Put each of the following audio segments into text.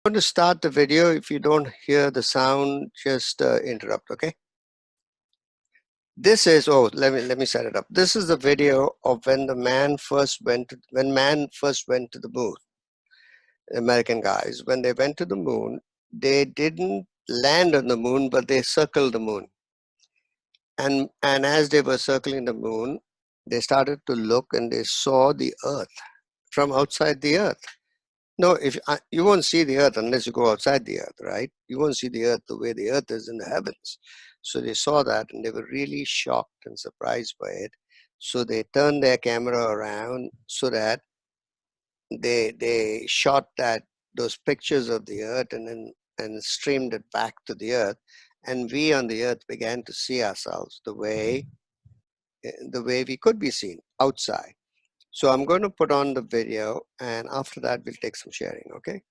I'm going to start the video. If you don't hear the sound, just interrupt, okay? This is, let me set it up. This is the video of when man first went to the moon. American guys, when they went to the moon, they didn't land on the moon, but they circled the moon. And as they were circling the moon, they started to look and they saw the earth from outside the earth. No, you won't see the earth unless you go outside the earth, right? You won't see the earth the way the earth is in the heavens. So they saw that and they were really shocked and surprised by it. So they turned their camera around so that they shot those pictures of the earth and streamed it back to the earth. And we on the earth began to see ourselves the way we could be seen outside. So I'm going to put on the video, and after that, we'll take some sharing, okay?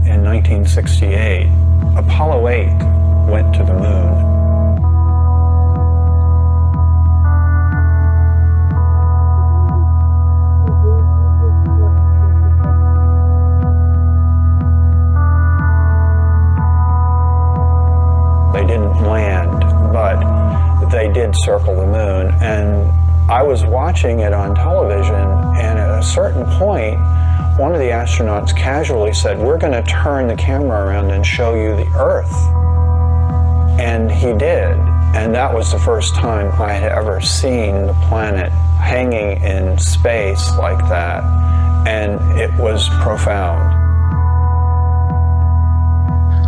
In 1968, Apollo 8 went to the moon. They didn't land, but they did circle the moon. And I was watching it on television, and at a certain point, one of the astronauts casually said, "We're going to turn the camera around and show you the Earth." And he did. And that was the first time I had ever seen the planet hanging in space like that. And it was profound.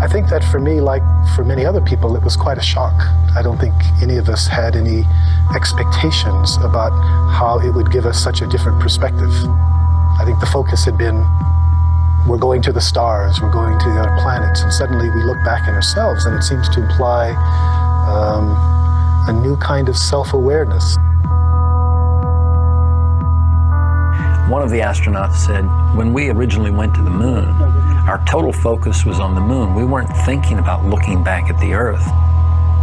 I think that for me, like for many other people, it was quite a shock. I don't think any of us had any expectations about how it would give us such a different perspective. I think the focus had been, we're going to the stars, we're going to the other planets, and suddenly we look back at ourselves and it seems to imply a new kind of self-awareness. One of the astronauts said, when we originally went to the moon, our total focus was on the moon. We weren't thinking about looking back at the Earth.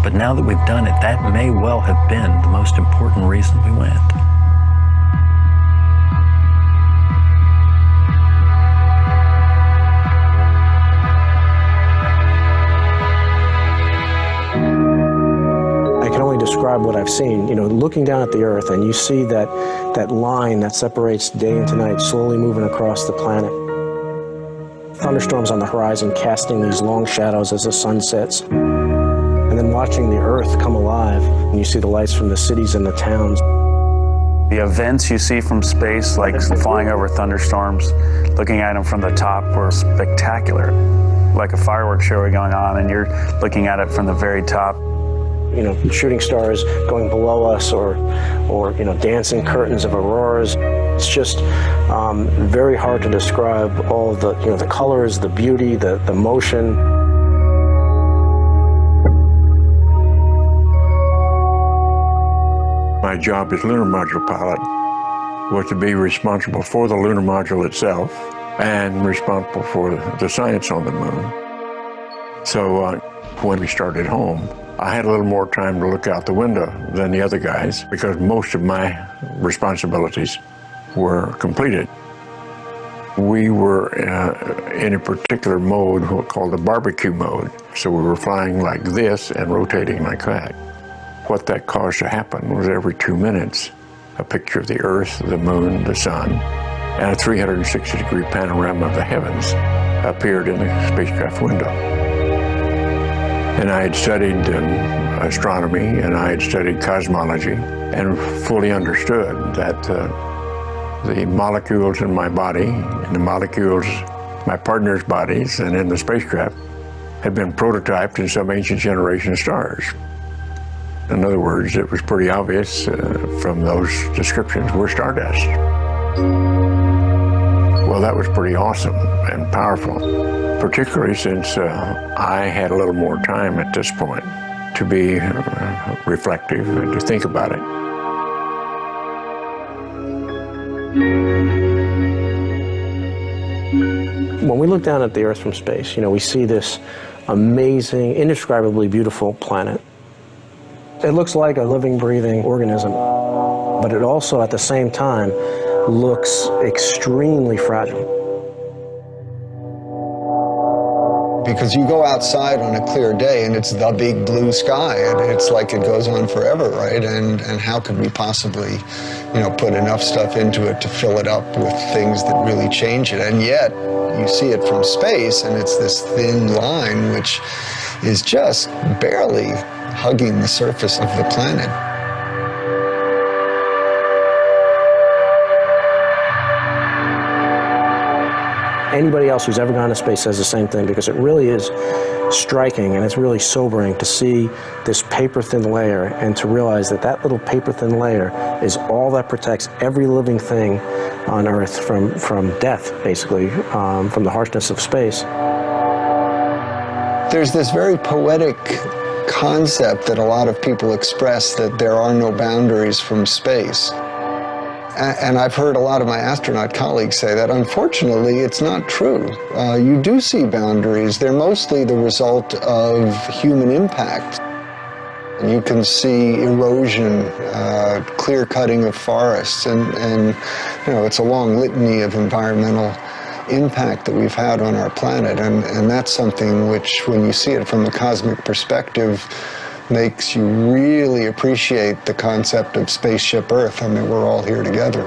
But now that we've done it, that may well have been the most important reason we went. I can only describe what I've seen. You know, looking down at the Earth and you see that line that separates day into night slowly moving across the planet. Thunderstorms on the horizon casting these long shadows as the sun sets. And then watching the Earth come alive, and you see the lights from the cities and the towns. The events you see from space, like flying over thunderstorms, looking at them from the top, were spectacular. Like a fireworks show going on, and you're looking at it from the very top. You know, shooting stars going below us, or you know, dancing curtains of auroras. It's just very hard to describe all the, you know, the colors, the beauty, the motion. My job as lunar module pilot was to be responsible for the lunar module itself and responsible for the science on the moon. So when we started home, I had a little more time to look out the window than the other guys because most of my responsibilities were completed. We were in a particular mode called the barbecue mode. So we were flying like this and rotating like that. What that caused to happen was every 2 minutes, a picture of the Earth, the moon, the sun, and a 360-degree panorama of the heavens appeared in the spacecraft window. And I had studied astronomy and I had studied cosmology and fully understood that the molecules in my body and the molecules in my partner's bodies and in the spacecraft had been prototyped in some ancient generation of stars. In other words, it was pretty obvious from those descriptions we're stardust. Well, that was pretty awesome and powerful, particularly since I had a little more time at this point to be reflective and to think about it. When we look down at the Earth from space, you know, we see this amazing, indescribably beautiful planet. It looks like a living, breathing organism, but it also, at the same time, looks extremely fragile. Because you go outside on a clear day and it's the big blue sky, and it's like it goes on forever, right? And how could we possibly, you know, put enough stuff into it to fill it up with things that really change it? And yet, you see it from space, and it's this thin line which is just barely hugging the surface of the planet. Anybody else who's ever gone to space says the same thing, because it really is striking and it's really sobering to see this paper-thin layer and to realize that that little paper-thin layer is all that protects every living thing on Earth from death, basically, from the harshness of space. There's this very poetic concept that a lot of people express, that there are no boundaries from space. And I've heard a lot of my astronaut colleagues say that. Unfortunately, it's not true. You do see boundaries. They're mostly the result of human impact. You can see erosion, clear-cutting of forests, and you know, it's a long litany of environmental impact that we've had on our planet, and that's something which, when you see it from a cosmic perspective, makes you really appreciate the concept of spaceship Earth, and that we're all here together.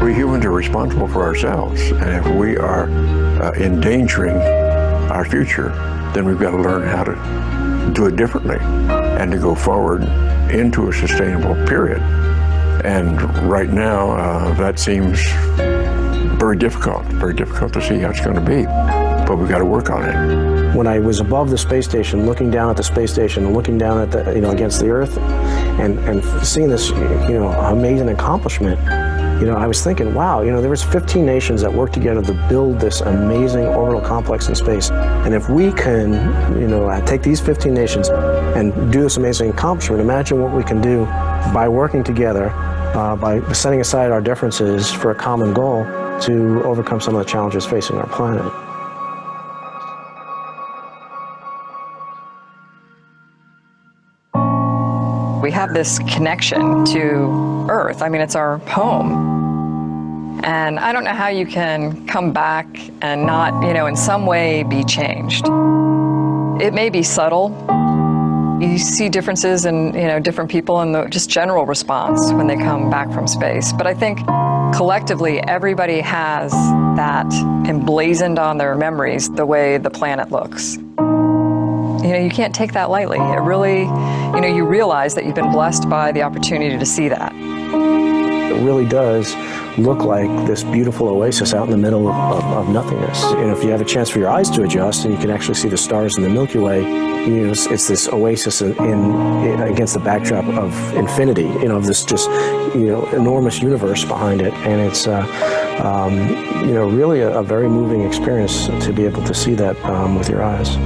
We humans are responsible for ourselves, and if we are endangering our future, then we've got to learn how to do it differently and to go forward into a sustainable period. And right now, that seems very difficult to see how it's going to be, but we've got to work on it. When I was above the space station, looking down at the space station and looking down at the, you know, against the Earth, and seeing this, you know, amazing accomplishment, you know, I was thinking, wow, you know, there was 15 nations that worked together to build this amazing orbital complex in space. And if we can, you know, take these 15 nations and do this amazing accomplishment, imagine what we can do by working together, by setting aside our differences for a common goal to overcome some of the challenges facing our planet. We have this connection to Earth. I mean, it's our home. And I don't know how you can come back and not, you know, in some way be changed. It may be subtle. You see differences in, you know, different people and the just general response when they come back from space. But I think collectively, everybody has that emblazoned on their memories, the way the planet looks. You know, you can't take that lightly. It really, you know, you realize that you've been blessed by the opportunity to see that. It really does look like this beautiful oasis out in the middle of nothingness. And if you have a chance for your eyes to adjust and you can actually see the stars in the Milky Way, you know, it's this oasis in against the backdrop of infinity, you know, of this just, you know, enormous universe behind it. And it's, you know, really a very moving experience to be able to see that with your eyes.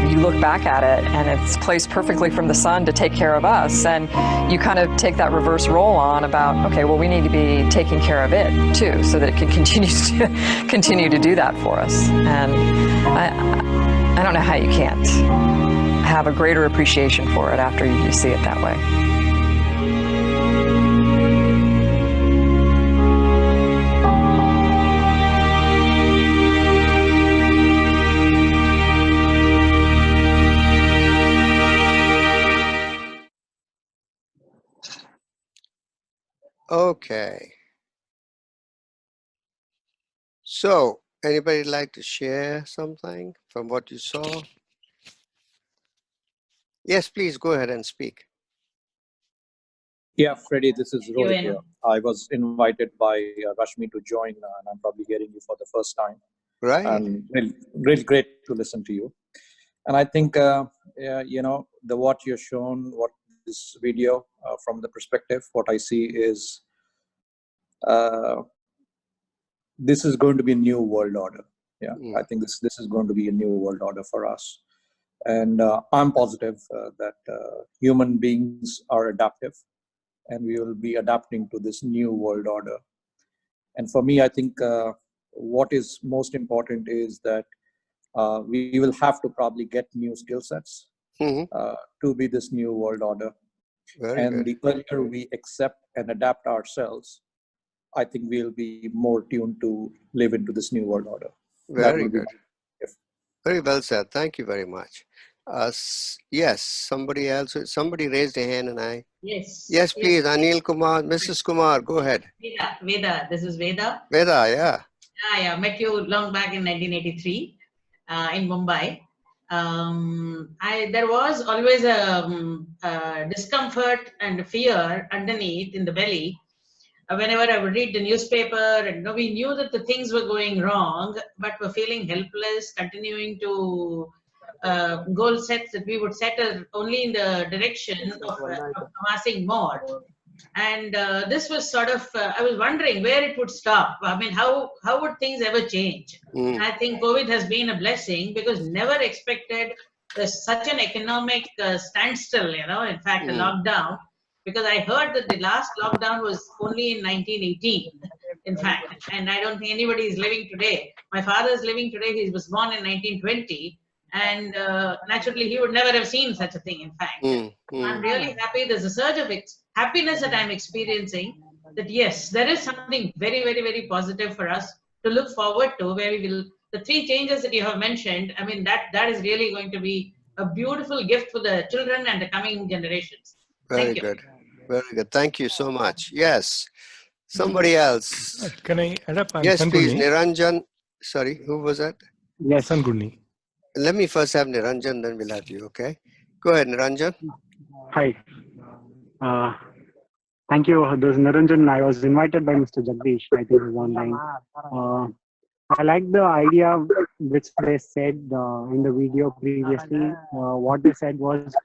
You look back at it and it's placed perfectly from the sun to take care of us, and you kind of take that reverse roll on about, okay, well, we need to be taking care of it too, so that it can continue to do that for us. And I don't know how you can't have a greater appreciation for it after you see it that way. Okay. So, anybody like to share something from what you saw? Yes, please go ahead and speak. Yeah, Freddie, this is Rohit here. I was invited by Rashmi to join, and I'm probably hearing you for the first time. Right. And really great to listen to you. And I think, you know, what you're shown, what this video, from the perspective, what I see is this is going to be a new world order. Yeah, I think this is going to be a new world order for us. And I'm positive that human beings are adaptive, and we will be adapting to this new world order. And for me, I think what is most important is that we will have to probably get new skill sets to be this new world order. Very And good. the earlier we accept and adapt ourselves, I think we'll be more tuned to live into this new world order. That Very will be good. Very well said. Thank you very much. Yes, somebody else, somebody raised a hand and I. Yes. Yes, please, Anil Kumar, Mrs. Kumar, go ahead. Veda. This is Veda. Veda, yeah. I met you long back in 1983 in Mumbai. There was always a discomfort and fear underneath in the belly. Whenever I would read the newspaper, and we knew that the things were going wrong, but were feeling helpless, continuing to goal sets that we would set only in the direction of amassing more. And this was sort of, I was wondering where it would stop. I mean, how would things ever change? I think COVID has been a blessing because never expected such an economic standstill, in fact, a lockdown, because I heard that the last lockdown was only in 1918, in fact, and I don't think anybody is living today. My father is living today. He was born in 1920, and naturally he would never have seen such a thing, in fact. I'm really happy. There's a surge of happiness that I'm experiencing, that yes, there is something very, very, very positive for us to look forward to, where we will, the three changes that you have mentioned, I mean, that is really going to be a beautiful gift for the children and the coming generations. Very good. Very good. Thank you so much. Yes. Somebody else. Can I add up? Yes, please. Niranjan. Sorry, who was that? Yes. Sangurni. Let me first have Niranjan, then we'll have you, okay? Go ahead, Niranjan. Hi. Thank you. This is Niranjan. I was invited by Mr. Jagdish, I think, online. I like the idea which they said in the video previously. What they said was,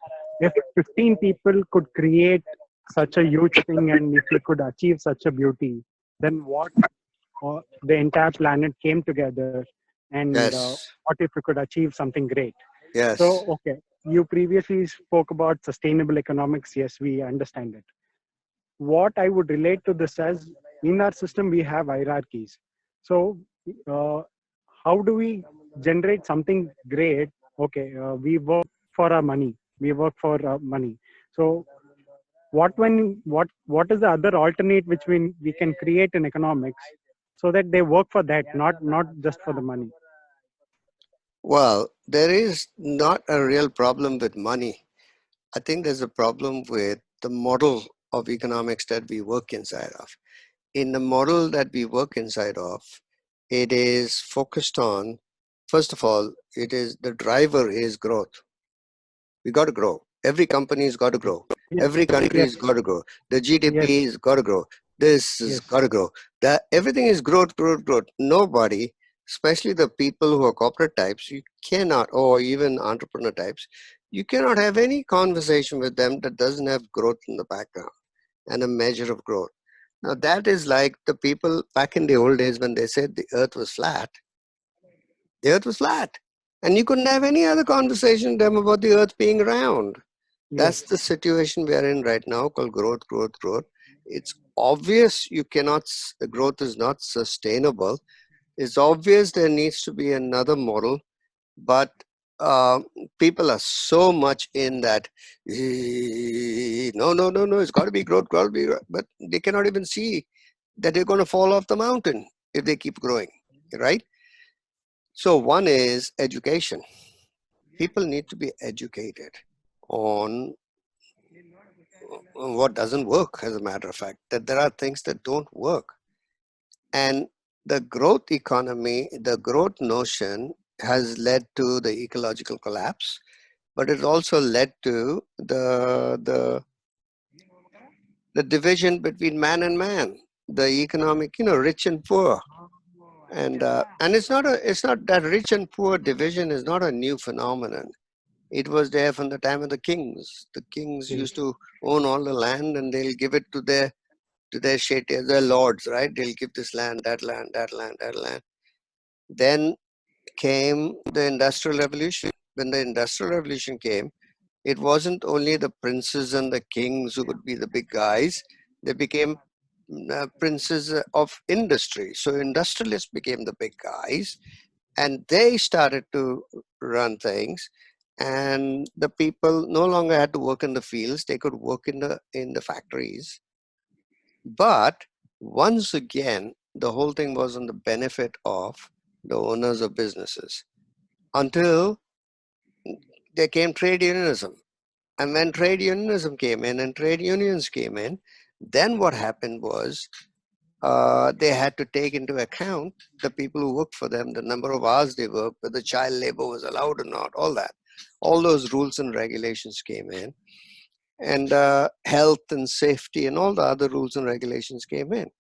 if 15 people could create such a huge thing, and if we could achieve such a beauty, then what the entire planet came together, and what if we could achieve something great? Yes. So, okay, you previously spoke about sustainable economics. Yes, we understand it. What I would relate to this as, in our system, we have hierarchies. So, how do we generate something great? Okay, we work for our money. We work for money. So, what is the other alternate which we can create in economics, so that they work for that, not just for the money? Well, there is not a real problem with money. I think there's a problem with the model of economics that we work inside of. In the model that we work inside of, it is focused on, first of all, the driver is growth. We got to grow. Every company has got to grow. Every country has got to grow. The GDP has got to grow. This has got to grow. Everything is growth, growth, growth. Nobody, especially the people who are corporate types, you cannot, or even entrepreneur types, you cannot have any conversation with them that doesn't have growth in the background and a measure of growth. Now that is like the people back in the old days when they said the earth was flat. The earth was flat. And you couldn't have any other conversation with them about the earth being round. That's the situation we are in right now, called growth, growth, growth. It's obvious growth is not sustainable. It's obvious there needs to be another model, but people are so much in that, no, it's got to be growth, got to be growth. But they cannot even see that they're going to fall off the mountain if they keep growing, right? So one is education. People need to be educated on what doesn't work, as a matter of fact, that there are things that don't work. And the growth economy, the growth notion has led to the ecological collapse, but it also led to the division between man and man, the economic, rich and poor. And it's not that rich and poor division is not a new phenomenon. It was there from the time of the kings. The kings used to own all the land, and they'll give it to their their lords, right? They'll give this land, that land, that land, that land. Then came the Industrial Revolution. when the Industrial Revolution came, it wasn't only the princes and the kings who would be the big guys. They became princes of industry. So industrialists became the big guys, and they started to run things. And the people no longer had to work in the fields; they could work in the factories. But once again, the whole thing was on the benefit of the owners of businesses until there came trade unionism. And when trade unionism came in and trade unions came in, then what happened was they had to take into account the people who worked for them, the number of hours they worked, whether child labor was allowed or not, all that. All those rules and regulations came in, and health and safety and all the other rules and regulations came in.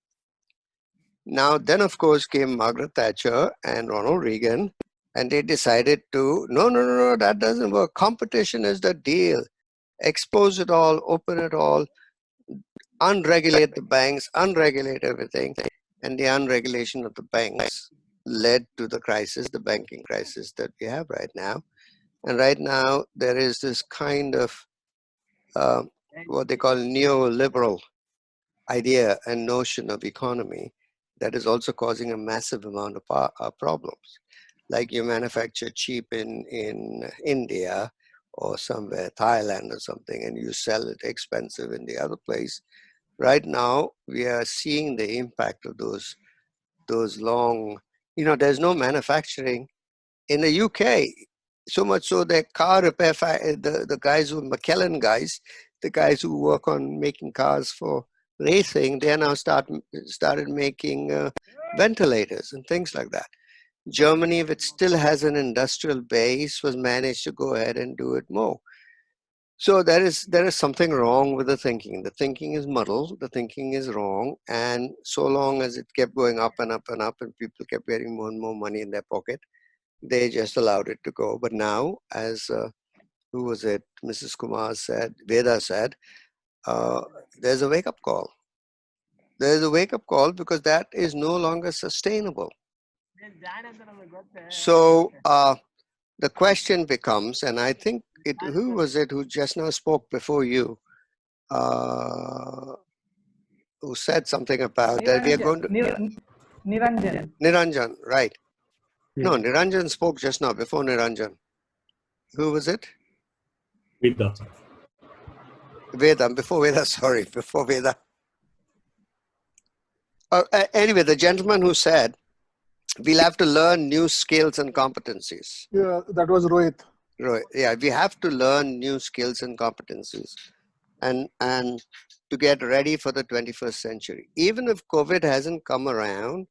Now, then, of course, came Margaret Thatcher and Ronald Reagan, and they decided to, no, that doesn't work. Competition is the deal. Expose it all, open it all, unregulate the banks, unregulate everything. And the unregulation of the banks led to the crisis, the banking crisis that we have right now. And right now, there is this kind of what they call neoliberal idea and notion of economy that is also causing a massive amount of problems. Like you manufacture cheap in India or somewhere, Thailand or something, and you sell it expensive in the other place. Right now, we are seeing the impact of those long, there's no manufacturing in the UK. So much so that car repair, the guys who, McKellen guys, the guys who work on making cars for racing, they are now started making ventilators and things like that. Germany, which still has an industrial base, was managed to go ahead and do it more. So there is something wrong with the thinking. The thinking is muddled. The thinking is wrong. And so long as it kept going up and up and up, and people kept getting more and more money in their pocket, they just allowed it to go. But now, as who was it? Mrs. Kumar said, Veda said, there's a wake-up call. There's a wake-up call because that is no longer sustainable. So the question becomes, and I think who was it who just now spoke before you, who said something about that we are going to... Niranjan. Niranjan, right. Yeah. No, Niranjan spoke just now, before Niranjan. Who was it? Veda. Veda, before Veda, sorry, before Veda. Anyway, the gentleman who said, we'll have to learn new skills and competencies. Yeah, that was Rohit. Right. Yeah, we have to learn new skills and competencies and to get ready for the 21st century. Even if COVID hasn't come around,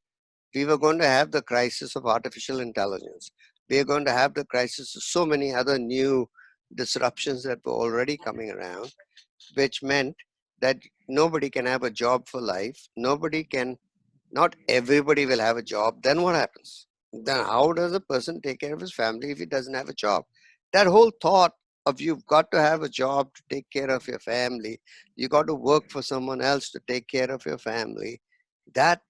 we were going to have the crisis of artificial intelligence. We are going to have the crisis of so many other new disruptions that were already coming around, which meant that nobody can have a job for life. Not everybody will have a job. Then what happens? Then how does a person take care of his family if he doesn't have a job? That whole thought of you've got to have a job to take care of your family, you got to work for someone else to take care of your family, that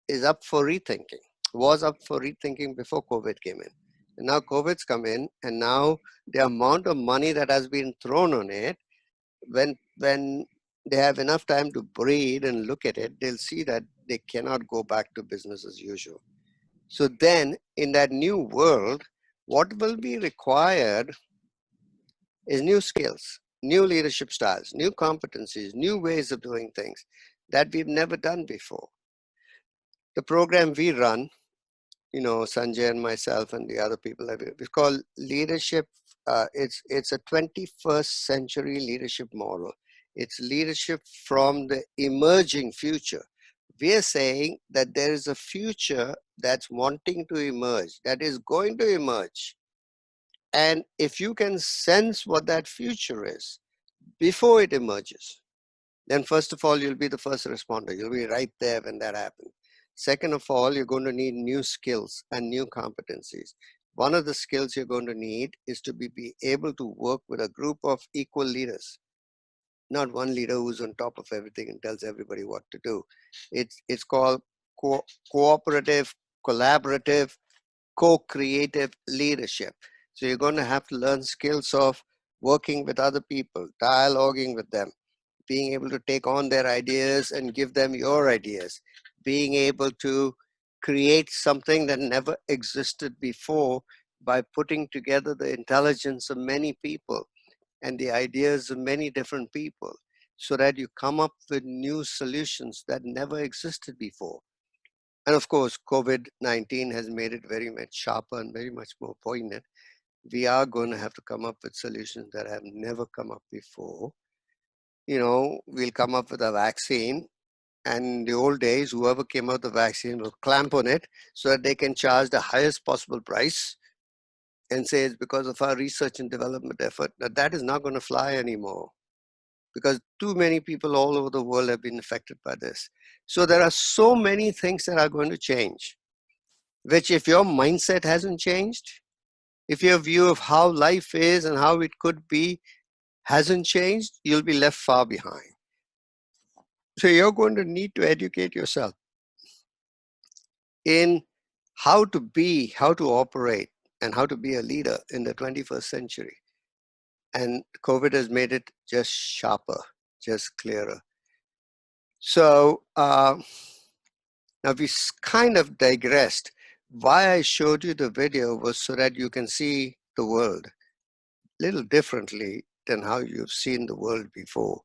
is up for rethinking, was up for rethinking before COVID came in. And now COVID's come in, and now the amount of money that has been thrown on it, when they have enough time to breathe and look at it, they'll see that they cannot go back to business as usual. So then in that new world, what will be required is new skills, new leadership styles, new competencies, new ways of doing things that we've never done before. The program we run, Sanjay and myself and the other people, it's called leadership. It's a 21st century leadership model. It's leadership from the emerging future. We are saying that there is a future that's wanting to emerge, that is going to emerge. And if you can sense what that future is before it emerges, then first of all, you'll be the first responder. You'll be right there when that happens. Second of all, you're going to need new skills and new competencies. One of the skills you're going to need is to be able to work with a group of equal leaders, not one leader who's on top of everything and tells everybody what to do. It's called cooperative, collaborative, co-creative leadership. So you're going to have to learn skills of working with other people, dialoguing with them, being able to take on their ideas and give them your ideas, being able to create something that never existed before by putting together the intelligence of many people and the ideas of many different people so that you come up with new solutions that never existed before. And of course, COVID-19 has made it very much sharper and very much more poignant. We are going to have to come up with solutions that have never come up before. You know, we'll come up with a vaccine, and in the old days, whoever came out with the vaccine will clamp on it so that they can charge the highest possible price and say it's because of our research and development effort. Now, that is not going to fly anymore because too many people all over the world have been affected by this. So there are so many things that are going to change, which if your mindset hasn't changed, if your view of how life is and how it could be hasn't changed, you'll be left far behind. So you're going to need to educate yourself in how to be, how to operate, and how to be a leader in the 21st century. And COVID has made it just sharper, just clearer. So now we kind of digressed. Why I showed you the video was so that you can see the world a little differently than how you've seen the world before.